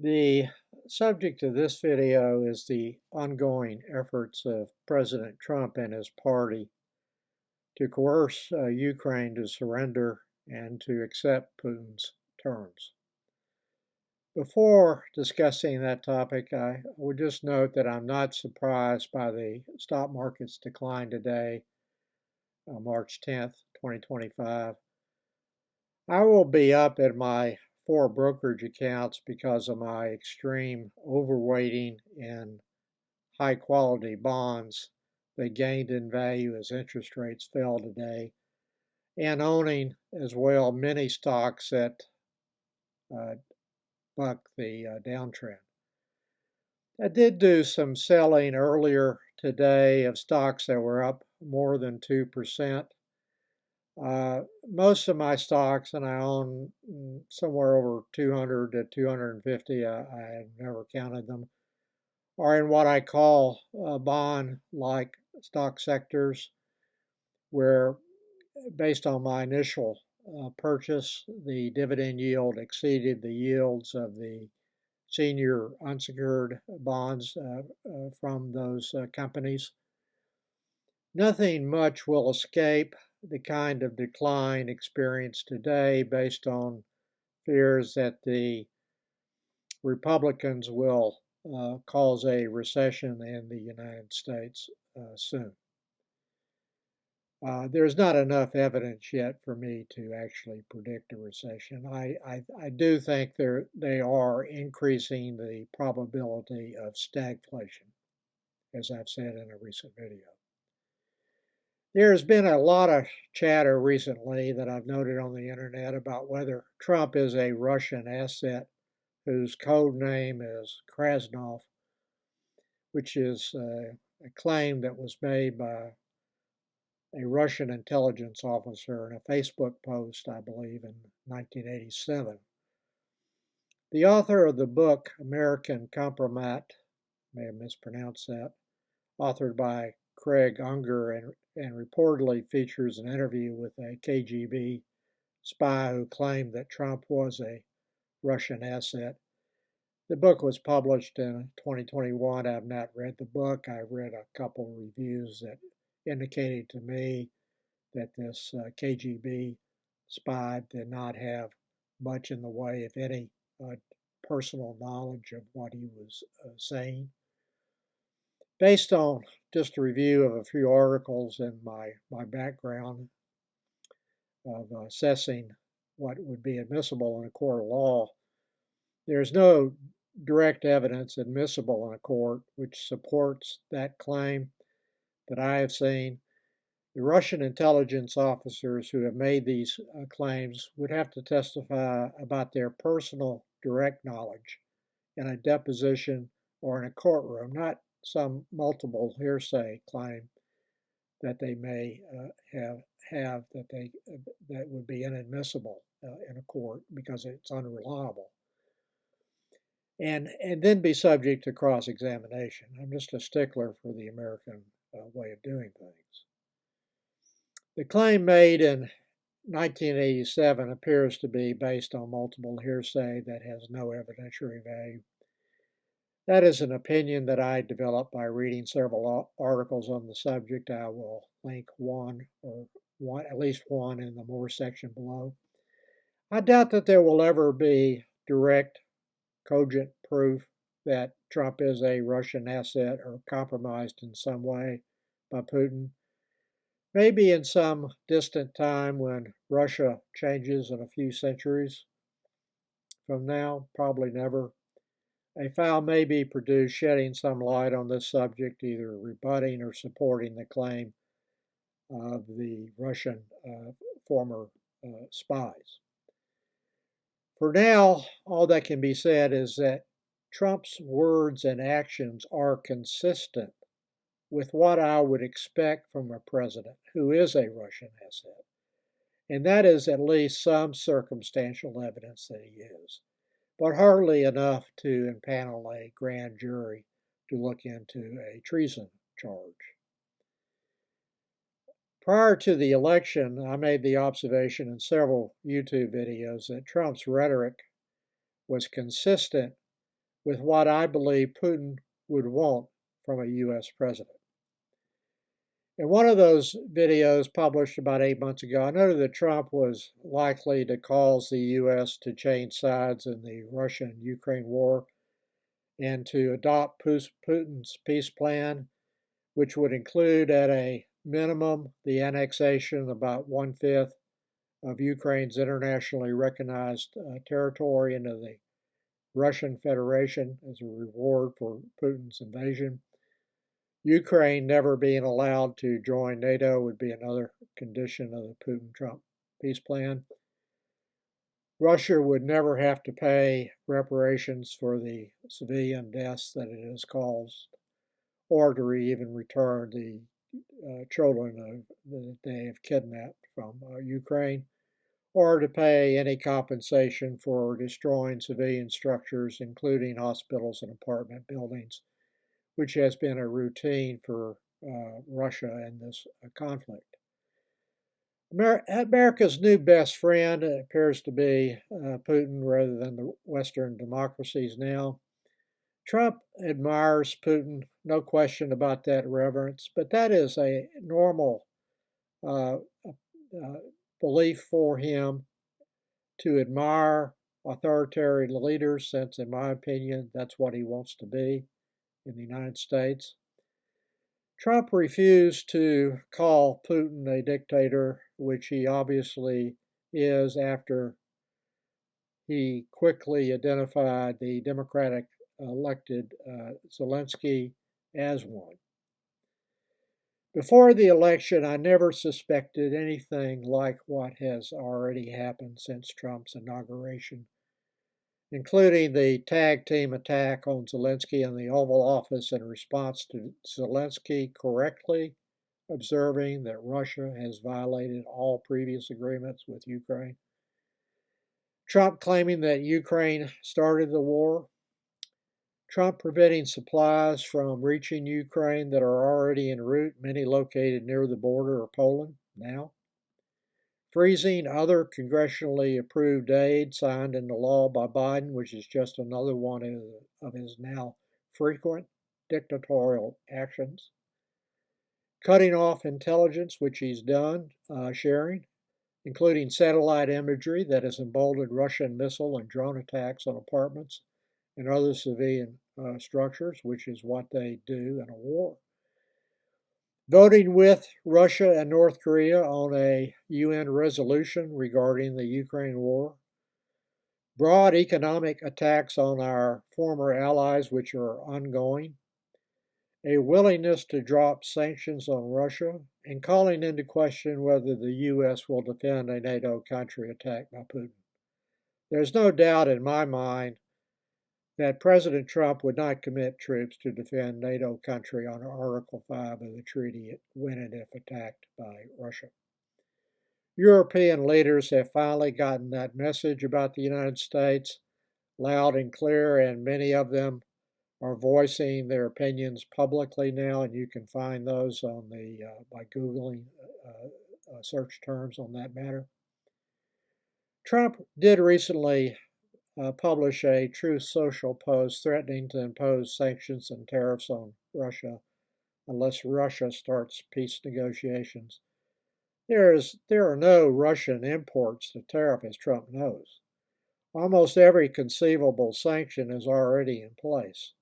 The subject of this video is the ongoing efforts of President Trump and his party to coerce Ukraine to surrender and to accept Putin's terms. Before discussing that topic, I would just note that I'm not surprised by the stock market's decline today, March 10th, 2025. I will be up at my 4 brokerage accounts because of my extreme overweighting in high quality bonds that gained in value as interest rates fell today, and owning as well many stocks that buck the downtrend. I did do some selling earlier today of stocks that were up more than 2%. Most of my stocks, and I own somewhere over 200 to 250, I have never counted them, are in what I call bond-like stock sectors, where based on my initial purchase, the dividend yield exceeded the yields of the senior unsecured bonds from those companies. Nothing much will escape the kind of decline experienced today based on fears that the Republicans will cause a recession in the United States soon. There's not enough evidence yet for me to actually predict a recession. I do think they are increasing the probability of stagflation, as I've said in a recent video. There's been a lot of chatter recently that I've noted on the internet about whether Trump is a Russian asset whose code name is Krasnov, which is a claim that was made by a Russian intelligence officer in a Facebook post, I believe, in 1987. The author of the book, American Kompromat, may have mispronounced that, authored by Craig Unger and reportedly features an interview with a KGB spy who claimed that Trump was a Russian asset. The book was published in 2021. I've not read the book. I read a couple of reviews that indicated to me that this KGB spy did not have much in the way, if any, personal knowledge of what he was saying. Based on just a review of a few articles in my background of assessing what would be admissible in a court of law, there's no direct evidence admissible in a court which supports that claim that I have seen. The Russian intelligence officers who have made these claims would have to testify about their personal direct knowledge in a deposition or in a courtroom, not some multiple hearsay claim that they may have that would be inadmissible in a court because it's unreliable, and then be subject to cross-examination. I'm just a stickler for the American way of doing things. The claim made in 1987 appears to be based on multiple hearsay that has no evidentiary value. That is an opinion that I developed by reading several articles on the subject. I will link at least one in the more section below. I doubt that there will ever be direct, cogent proof that Trump is a Russian asset or compromised in some way by Putin. Maybe in some distant time when Russia changes in a few centuries from now, probably never, a file may be produced shedding some light on this subject, either rebutting or supporting the claim of the Russian former spies. For now, all that can be said is that Trump's words and actions are consistent with what I would expect from a president who is a Russian asset. And that is at least some circumstantial evidence that he is, but hardly enough to impanel a grand jury to look into a treason charge. Prior to the election, I made the observation in several YouTube videos that Trump's rhetoric was consistent with what I believe Putin would want from a U.S. president. In one of those videos published about 8 months ago, I noted that Trump was likely to cause the U.S. to change sides in the Russia-Ukraine war and to adopt Putin's peace plan, which would include at a minimum the annexation of about 1/5 of Ukraine's internationally recognized territory into the Russian Federation as a reward for Putin's invasion. Ukraine never being allowed to join NATO would be another condition of the Putin-Trump peace plan. Russia would never have to pay reparations for the civilian deaths that it has caused, or to even return the children that they have kidnapped from Ukraine, or to pay any compensation for destroying civilian structures, including hospitals and apartment buildings, which has been a routine for Russia in this conflict. America's new best friend appears to be Putin rather than the Western democracies now. Trump admires Putin, no question about that reverence, but that is a normal uh, belief for him to admire authoritarian leaders, since, in my opinion, that's what he wants to be in the United States. Trump refused to call Putin a dictator, which he obviously is after he quickly identified the Democratic elected Zelensky as one. Before the election, I never suspected anything like what has already happened since Trump's inauguration, including the tag team attack on Zelensky in the Oval Office in response to Zelensky correctly observing that Russia has violated all previous agreements with Ukraine. Trump claiming that Ukraine started the war. Trump preventing supplies from reaching Ukraine that are already en route, many located near the border of Poland now. Freezing other congressionally approved aid signed into law by Biden, which is just another one of his now frequent dictatorial actions. Cutting off intelligence, which he's done, sharing, including satellite imagery that has emboldened Russian missile and drone attacks on apartments and other civilian structures, which is what they do in a war. Voting with Russia and North Korea on a UN resolution regarding the Ukraine war. Broad economic attacks on our former allies, which are ongoing. A willingness to drop sanctions on Russia, and calling into question whether the U.S. will defend a NATO country attacked by Putin. There's no doubt in my mind that President Trump would not commit troops to defend NATO country on Article 5 of the treaty when and if attacked by Russia. European leaders have finally gotten that message about the United States loud and clear, and many of them are voicing their opinions publicly now, and you can find those on the by Googling search terms on that matter. Trump did recently publish a Truth Social post threatening to impose sanctions and tariffs on Russia unless Russia starts peace negotiations. There are no Russian imports to tariff, as Trump knows. Almost every conceivable sanction is already in place.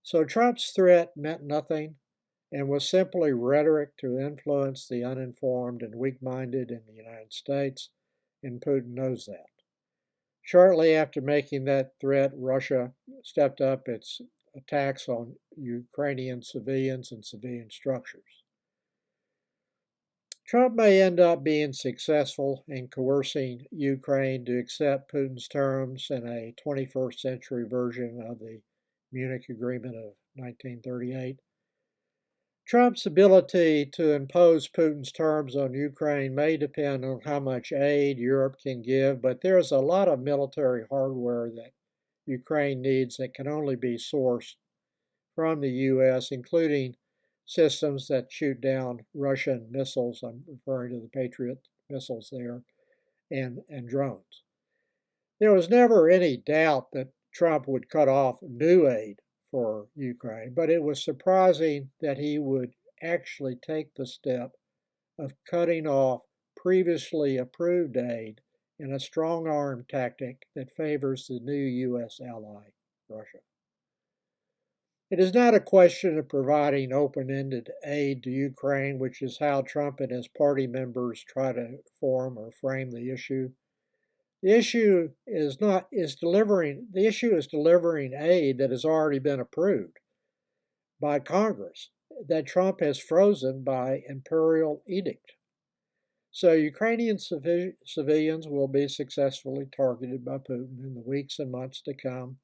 So Trump's threat meant nothing and was simply rhetoric to influence the uninformed and weak-minded in the United States, and Putin knows that. Shortly after making that threat, Russia stepped up its attacks on Ukrainian civilians and civilian structures. Trump may end up being successful in coercing Ukraine to accept Putin's terms in a 21st century version of the Munich Agreement of 1938. Trump's ability to impose Putin's terms on Ukraine may depend on how much aid Europe can give, but there's a lot of military hardware that Ukraine needs that can only be sourced from the U.S., including systems that shoot down Russian missiles. I'm referring to the Patriot missiles there, and drones. There was never any doubt that Trump would cut off new aid for Ukraine, but it was surprising that he would actually take the step of cutting off previously approved aid in a strong arm tactic that favors the new U.S. ally, Russia. It is not a question of providing open-ended aid to Ukraine, which is how Trump and his party members try to form or frame the issue. The issue is delivering aid that has already been approved by Congress that Trump has frozen by imperial edict. So Ukrainian civilians will be successfully targeted by Putin in the weeks and months to come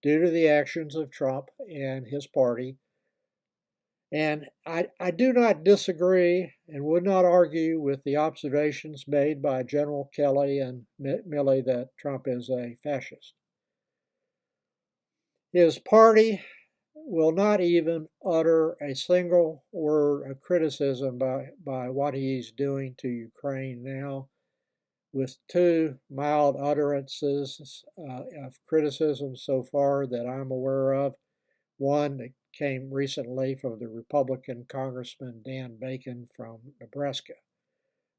due to the actions of Trump and his party. And I do not disagree and would not argue with the observations made by General Kelly and Milley that Trump is a fascist. His party will not even utter a single word of criticism by what he's doing to Ukraine now, with two mild utterances of criticism so far that I'm aware of. One that came recently from the Republican Congressman Dan Bacon from Nebraska.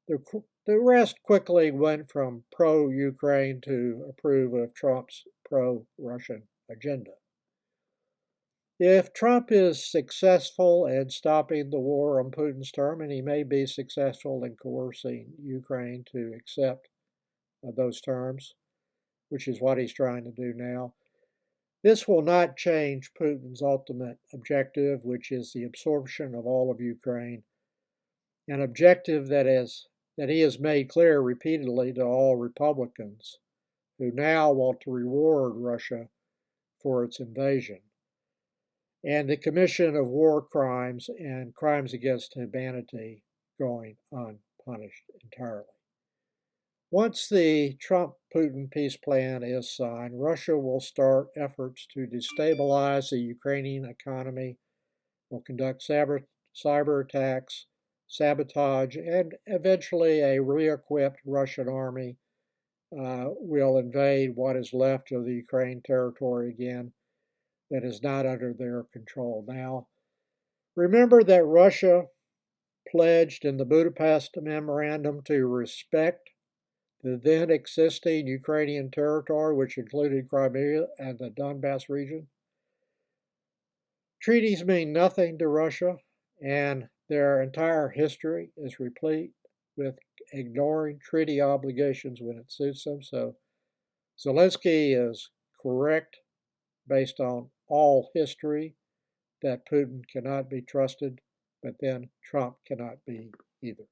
The rest quickly went from pro-Ukraine to approve of Trump's pro-Russian agenda. If Trump is successful in stopping the war on Putin's term, and he may be successful in coercing Ukraine to accept those terms, which is what he's trying to do now, this will not change Putin's ultimate objective, which is the absorption of all of Ukraine, an objective that he has made clear repeatedly to all Republicans who now want to reward Russia for its invasion, and the commission of war crimes and crimes against humanity going unpunished entirely. Once the Trump-Putin peace plan is signed, Russia will start efforts to destabilize the Ukrainian economy, will conduct cyber attacks, sabotage, and eventually a re-equipped Russian army will invade what is left of the Ukraine territory again that is not under their control now. Remember that Russia pledged in the Budapest Memorandum to respect the then existing Ukrainian territory, which included Crimea and the Donbass region. Treaties mean nothing to Russia, and their entire history is replete with ignoring treaty obligations when it suits them. So Zelensky is correct based on all history that Putin cannot be trusted, but then Trump cannot be either.